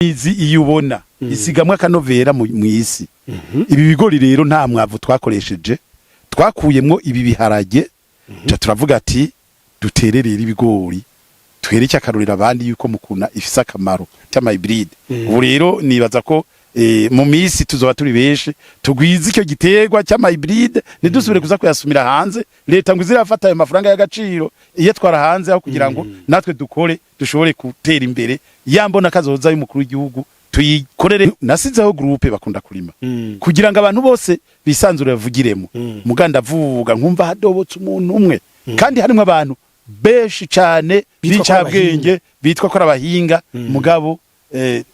izi iyo ubona isigamwe akanovera mu isi. Ibi bigori rero nta mwavu twakoresheje, twakuyemwo ibi biharage, turavuga ati dutererera ibigori twereke akarurira abandi yuko mukuna ifise akamaro cyama hybrid. Ubu rero nibaza ko mu misi tuzoba turi benshi tugwiza icyo giterwa cyama hybrid, nidusubire kuza kuyasumira hanze. Leta ngo izirafata ayo mafaranga y'agaciro iyo twara hanze aho kugira ngo natwe dukore dushobore gutera imbere. Yambona kazoza y'umukuru w'igihugu tuyikorere. Nasizeho groupe bakunda kurima kugira ngo abantu bose bisanzure bavugiremo. Muganda vuga nkumva hadobotse umuntu umwe kandi harimo abantu beshi cyane bicabwenge bitwa ko abahinga mugabo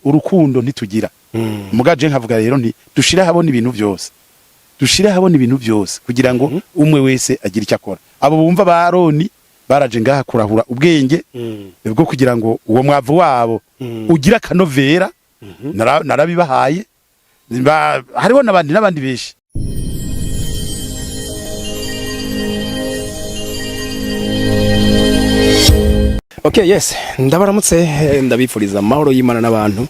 urukundo ntitugira. Mugaje nkavuga rero nti dushire habona ibintu byose, dushire habona ibintu byose kugira ngo umwe wese agira icyo akora. Abo bumva ba Aroni baraje ngaha kurahura ubwenge bwo kugira ngo uwo mwavu wabo ugira akanovera. Narabibahaye hariho n'abandi beshi. Okay, yes, ndabaramutse ndabifuriza amahoro y'Imana n'abantu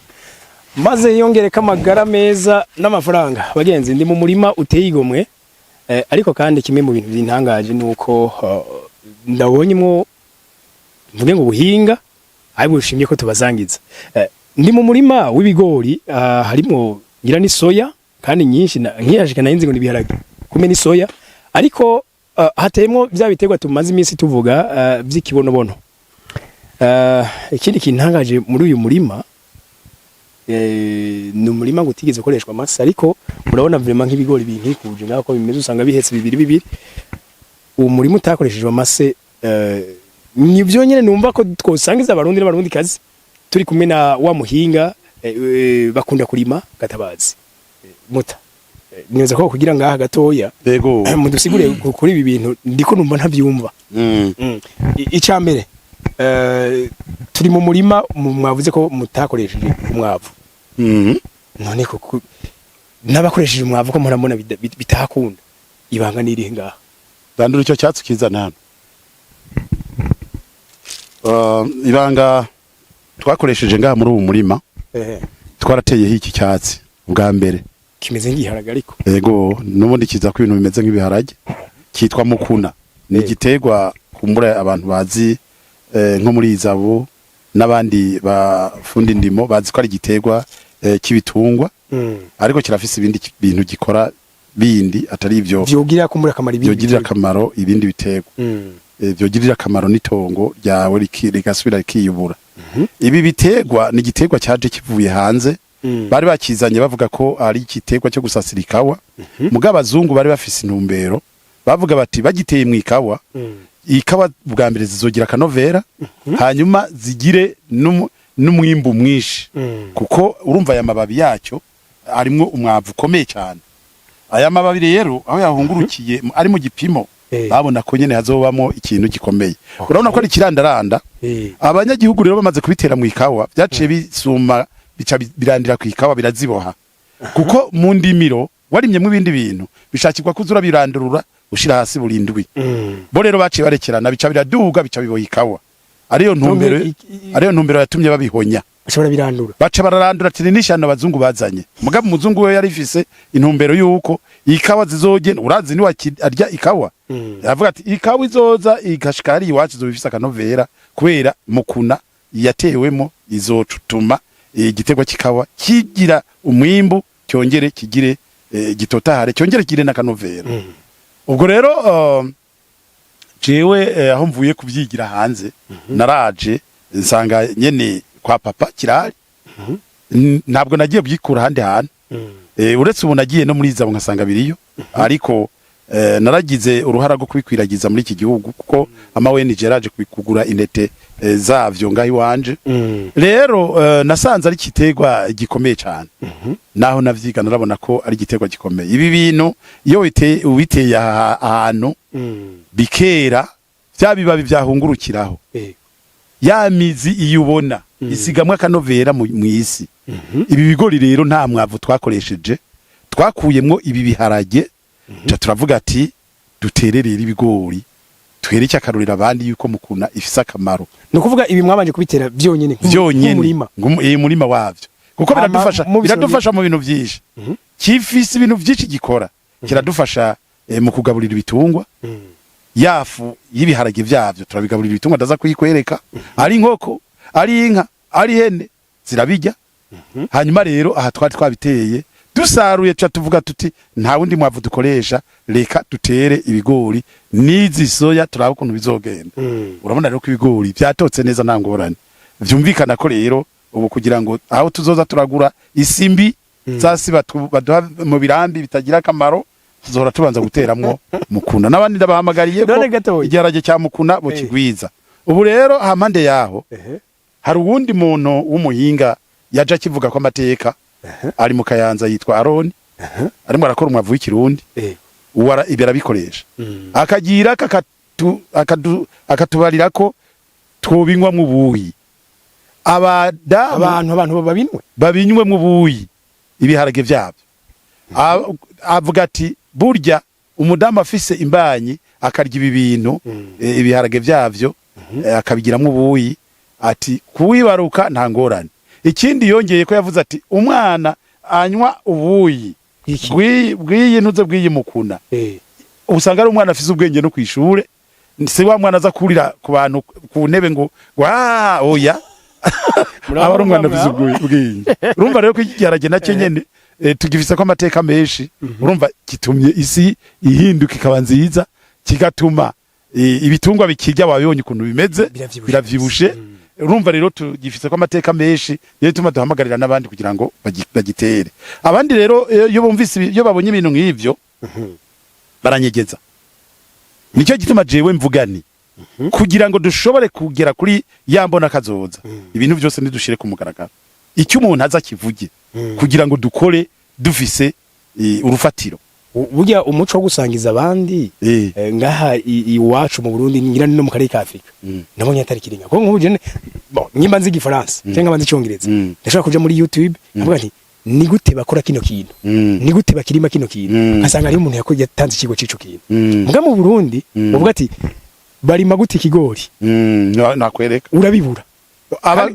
maze yongereka amagara meza n'amafaranga. Bagenzi, ndi mu murima uteye igomwe, ariko kandi kimwe mu bintu by'intangaje nuko ndabonyemo mvuge ngo buhinga ariko ushimye ko tubazangiza. Ndi mu murima w'ibigori, harimo ngira ni soya kandi nyinshi nkiyashika narinzi ngo nibiharage kume ni soya, ariko hateyemo bya biterwa tumaze iminsi tuvuga by'ikibonobono. Ikindi kintangaje muri uyu murima ni umurima gutigeze ukoreshwa amase, ariko murabona vraiment nk'ibigori binkikuje ngako bimeze usanga bihetse bibiri. Uwo murima utakoreshejwe amase, ni byo nyene numva ko twosangiza abarundi n'abarundi kazi turi kumwe na wa muhinga bakunda kurima Gatabazi Muta. Nyoza ko kugira ngaha gatoya yego mudusigure kuri ibi bintu ndiko numva ntabyumva. Icambere turi mu murima mwavuze ko mutakoresheje umwavu. None ko nabakoresheje umwavu ko murambona bitakunda, ibanga niri ngaha dandura icyo cyatsi kizana hano. Ibanga twakoresheje ngaha muri ubu murima twarateye iki cyatsi ubwa mbere kimeze nk'iharage, ariko yego nubundi kiza ku bintu bimeze nk'ibiharage, kitwa mukuna. Ni igiterwa kumbura abantu bazi nko muri Izabo n'abandi bafundi ndimo bazi ko ari igiterwa kibitungwa, ariko kirafise ibindi bintu gikora bindi atari ivyo byogirira kumura akamaro ibindi byogirira akamaro ibindi biterwa. Byogirira akamaro nitongo ryawe rigasubira rikiyubura. Ibi biterwa ni igiterwa cyaje kivuye hanze, bari bakizanye bavuga ko ari igiterwa cyo gusasira ikawa. Mugabo abazungu bari bafise intumbero bavuga bati bagiteye mu ikawa, ikawa bwa mbere zizogira akanovera, hanyuma zigire n'umwimbu mwinshi, kuko urumva aya mababi yacyo arimwo umwavu ukomeye cyane. Aya mababi rero aho yahungurukiye ari mu gipimo babona ko nyene hazobamo ikintu gikomeye. Urabona ko ari kirandaranda. Abanyagihugu rero bamaze kubitera mu ikawa byaciye bisuma bica birandira ku ikawa biraziboha, kuko mu ndimiro warimyemo ibindi bintu bishakirwa kuzura birandurura ushira hasi burindwi. Bo rero baciye barekerana bica biraduga bica biboha ikawa. Ariyo ntumbero yatumye babihonya. Baca bararandura ati nishano abazungu bazanye. Mugabo umuzungu we yarifise intumbero yuko ikawa zizogenda, urazi ni arya ikawa. Yavuga ati ikawa izoza igashika ari iwacu zo bifise akanovera kubera mukuna yatewemo izotuma igiterwa kikawa kigira umwimbu, cyongere kigire gitotahare, cyongere kigire n'akanovera. Ubwo rero jewe aho mvuye kubyigira hanze naraje nsanga nyene kwa papa kirari. Ntabwo nagiye byikura handi hantu, uretse ubu nagiye no muri Izabo nkasanga biriyo, ariko naragize uruhara rwo kubikwiragiza muri iki gihugu kuko amaweni geraje kubikugura intete zavyo ngahi wanje. Rero nasanze ari igiterwa gikomeye cyane, naho navyiga narabona ko ari igiterwa gikomeye. Ibi bintu iyo ubiteye ahantu bikera bya bibabi byahungurukiraho, ya mizi iyo ubona isigamwe akanovera mu isi. Ibi bigori rero nta mwavu twakoresheje, twakuyemwo ibi biharage. Turavuga ati dutererera ibigori twereke akarurira abandi yuko mukuna ifise akamaro. No kuvuga ibi mwabanje kubitera byonyene murima wavyo. kuko biradufasha mu bintu byinshi kifise ibintu byinshi gikora kiradufasha mu kugaburira ibitungwa yafu y'ibiharage vyavyo turabigaburira ibitungwa ndaza kuyikwereka ari inkoko ari inka ari hene zirabijya hanyuma rero aha twari twabiteye dusaruye tuvuga tuti nta wundi mwavu dukoresha reka dutere ibigori nizi soya turaba ukuntu bizogenda urabona rero ko ibigori byatotse neza nta ngorane vyumvikana ko rero ubu kugira ngo aho tuzoza turagura isimbi zasi baduha mu birambi bitagira akamaro tuzohora tubanza guteramwo mukuna n'abandi ndabahamagariye ko igiharage cya mukuna bo kigwiza ubu rero hampande yaho hari uwundi muntu w'umuhinga yaje akivuga ko amateka ari mu Kayanza yitwa Aroni arimo arakora umwavu w'ikirundi uwara ibera bikoresha akagira akatubarira ko twobinywa mu buyi abantu babinywe mu buyi ibiharage vyabyo avuga ati burya umudamu afise imbanyi akarya ibi bintu ibiharage vyavyo akabigiramwo ubuyi ati kuwibaruka nta ngorane ikindi yongeye ko yavuze ati umwana anywa ubuyi bwiyi ntuze bwiyi mukuna usanga ari umwana afise ubwenge no kwishure se wa mwana aza kurira ku bantu ku ntebe ngo oya aba umwana afise ubwenge urumva rero ko igiharage nacyo nyene tugifise ko amateka menshi urumva kitumye isi ihinduka ikaba nziza kigatuma ibitungwa bikirya wabibonye ukuntu bimeze biravyibushe urumva rero tugifise ko amateka menshi rero tuma duhamagarira n'abandi kugira ngo bagitere abandi rero iyo bumvise iyo babonye ibintu nk'ivyo baranyegeza nicyo gituma jewe mvugani kugira ngo dushobore kugera kuri yambona kazoza ibintu byose nidushire ku mugaragaro icyo umuntu aza kivuge kugira ngo dukore dufise urufatiro burya umuco wo gusangiza abandi ngaha iwacu mu Burundi ngira no mu karere ka Afrika nabonye atari kiringa ko nk'ubuje nyimba nzi igifaransa cyangwa banzi icyongereza ndashaka kuja muri YouTube navuga nti ni gute bakora kino kintu ni gute bakirima kino kintu asanga ari umuntu yatanze ikigo c'ico kintu mbwa mu Burundi uvuga ati barima gute ikigori nakwereka urabibura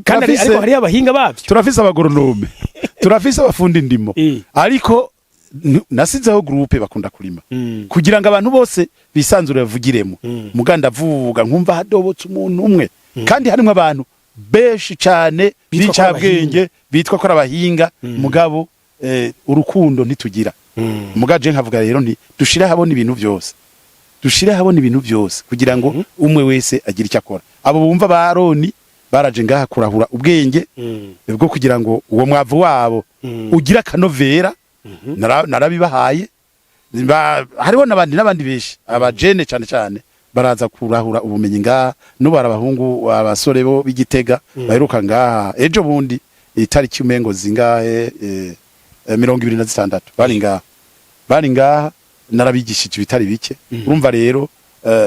kandi ariko hari abahinga bavyo turafise abagoronome turafise abafundi ndimo ariko nasizeho groupe bakunda kurima kugira ngo abantu bose bisanzure bavugiremo muganda vuga nkumva hadobotse umuntu umwe kandi harimo abantu beshi cyane bicabwenge bitwa ko abahinga mugabo urukundo ntitugira mugaje nkavuga rero nti dushire habona ibintu byose kugira ngo umwe wese agira icyo akora abo bumva ba Aroni baraje ngaha kurahura ubwenge bwo kugira ngo uwo mwavu wabo ugira kanovera narabibahaye hariho n'abandi beshi abajene cyane baraza kurahura ubumenyi ngaha n'ubara abahungu abasore bo b'Igitega baheruka ngaha ejo bundi itariki umengo zingahe 26 bari ngaha narabigishije bitari bike urumva rero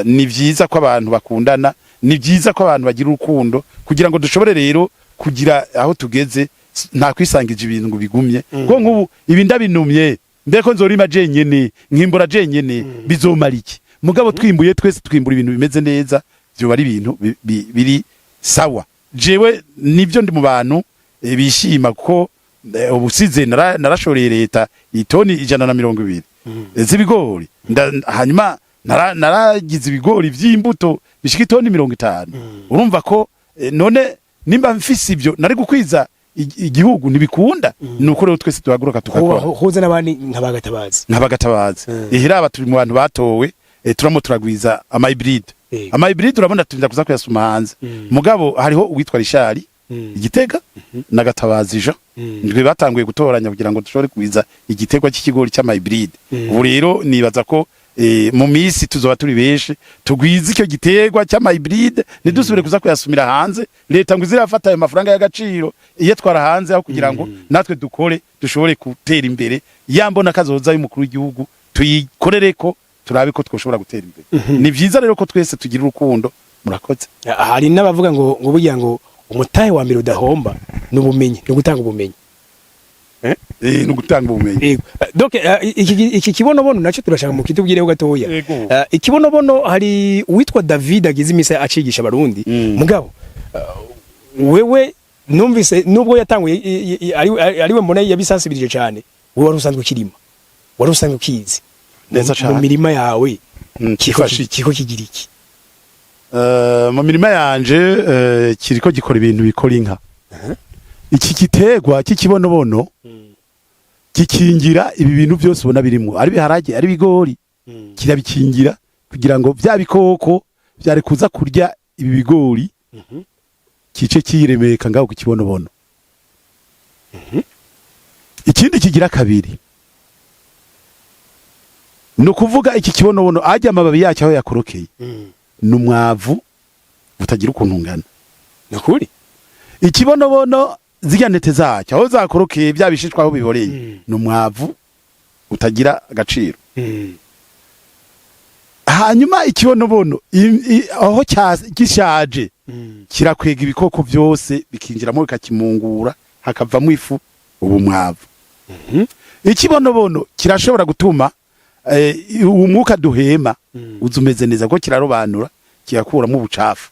ni vyiza ko abantu bakundana ni vyiza ko abantu bagira urukundo kugira ngo dushobore rero kugira aho tugeze nta kwisangije ibintu ngo bigumye ko nk'ubu ibi ndabinumye mbeko nzorima jenyene nkimbura jenyene bizomara iki mugabo twimbuye twese twimbura ibintu bimeze neza byo bari ibintu biri sawa jewe nivyo ndi mu bantu bishima ko ubusize narashoreye leta itoni 120 z'ibigori hanyuma naragize ibigori vy'imbuto bishika itoni 50 urumva ko none nimba mfise ibyo nari gukwiza igihugu nibikunda nuko rero twese tuhaguruka tukakora hoze nabandi nkabagatabazi ihiraba turi mu bantu batowe turamo turagwiza ama hybride urabona turinda kuza kuyasuma hanze mugabo hariho uwitwa Rishari Igitega na Gatabazi Jean ndwe batanguye gutoranya kugira ngo dushobore kwiza igitegwa cy'ikigori cy'ama hybride ubu rero nibaza ko mu misi tuzoba turi beshe tugwiza icyo gitegwa cy'ama hybride nidusubire kuza kuyasumira hanze leta ngo izirafata ayo mafaranga y'agaciro iyo twara hanze aho kugira ngo natwe dukore dushobore gutera imbere yambona kazoza y'umukuru w'igihugu tuyikorere ko turabe ko twoshobora gutera imbere ni vyiza rero ko twese tugira urukundo murakoze hari n'abavuga ngo burya ngo umutahe wa mbere udahomba n'ubumenyi no gutanga ubumenyi no gutanga ubumenyi donc iki kibonobono nacyo turashaka mu kitubwireho gatoya ikibonobono hari uwitwa David agize imisa acigisha abarundi mugabo wewe numvise nubwo yatanguye ariwe mbona yabisansibirije cyane wowe wari usanzwe ukirima wari usanzwe ukizi neza cyane mu mirima yawe kifasha kiko kigira iki mu mirima yanje kiriko gikora ibintu bikora inka iki gitegwa cy'ikibonobono gikingira ibi bintu byose ubona birimo ari biharage ari bigori kirabikingira kugira ngo bya bikoko byari kuza kurya ibi bigori kice kiremeka ngaho kukibonobono ikindi kigira kabiri no kuvuga iki kibonobono ajya amababi yacyo aho yakorokeye numwavu butagira ukuntu ngana nakuri ikibonobono zirya ntete zacyo aho zakorokeye bya bishishwa aho biboreye numwavu utagira agaciro hanyuma ikibonobono aho gishaje kirakwega ibikoko byose bikinjiramo bikakimungura hakavamo ifu ubu mwavu ikibonobono kirashobora gutuma umwuka duhema uzumeze neza ko kirarobanura kiyakuramo ubucafu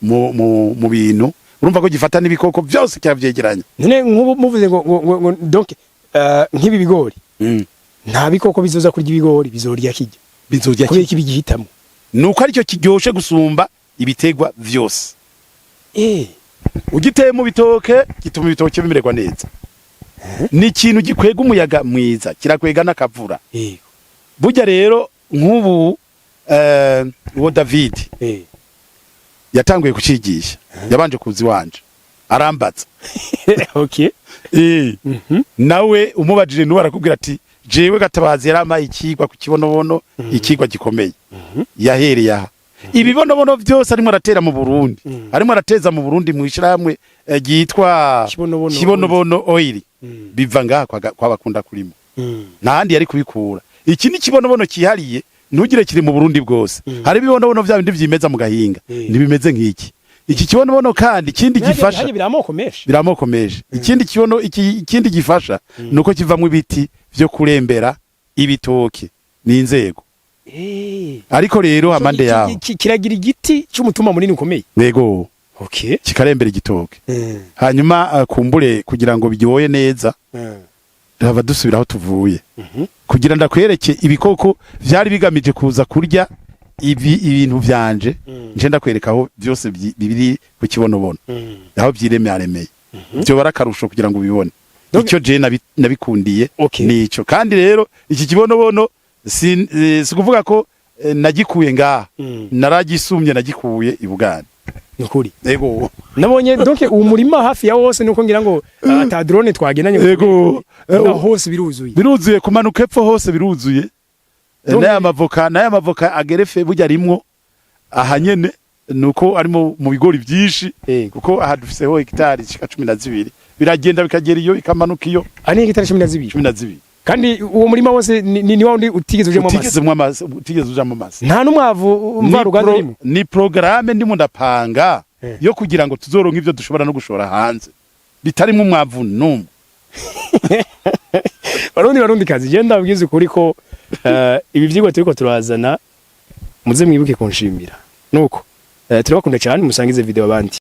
mu bintu urumva ko gifata n'ibikoko byose cyavyegeranya none nk'ubu muvuze ngo donc nk'ibi bigori nta bikoko bizoza kurya ibigori bizorya kijya bizorya kubera iki bigihitamo nuko aricyo kiryoshe gusumba ibitegwa vyose ugiteye mu bitoke gituma ibitoke bimererwa neza ni ikintu gikwega umuyaga mwiza kirakwega n'akavura burya rero nk'ubu uwo David yatanguye kucigisha yabanje kuzi wanje arambaza okay nawe umubajije nuwe arakubwira ati jewe Gatabazi yaramaye ikigwa ku kibonobono ikigwa gikomeye yahereye aha ibibonobono byose arimo aratera mu Burundi arimo arateza mu Burundi mu ishiramwe gitwa kibonobono oil biva ngaha kwa bakunda kurimo ntahandi yari kubikura iki ni kibonobono kihariye ntugire kiri mu Burundi bwose hari ibibonobono bya bindi vyimeza mu gahinga ntibimeze nk'iki iki kibonobono kandi ikindi gifasha biramoko meje ikindi gifasha nuko kivamwe ibiti byo kurembera ibitoke n'inzego ariko rero amande yaho kiragira igiti cy'umutuma munini ukomeye yego okay kikarembera igitoke hanyuma kumbure kugira ngo biryoye neza hava dusubiraho tuvuye kugira ndakwereke ibikoko byari bigamije kuza kurya ibintu vyanje nje ndakwereka aho byose bibiri ku kibonobono aho byiremeye byo barakarusho kugira ngo ubibone icyo je nabikundiye nico kandi rero iki kibonobono si kuvuga ko nagikuye ngaha naragisumye nagikuye ibugani nukuri yego nabonye donc umurima hafi ya wose nuko ngira ngo ata drone twagenanye yego hose biruzuye kumanuka epfo hose biruzuye naya mavoka agerefe burya rimwo ahanyene nuko arimo mu bigori byinshi kuko aha dufiseho hectare zishika 12 biragenda bikagera iyo ikamanuka iyo ani hectare 12 kandi uwo murima wose ni wandi utigeze ujamo amazi nta numwavu mva ruganda rimwe ni programme ndimo ndapanga yo kugira ngo tuzoronka ivyo dushobora no gushora hanze bitarimo umwavu numwe barundi kazi genda abwize kuri ko ibi vyigwa turiko turazana muze mwibuke kunshimira nuko turabakunda cyane musangize video abandi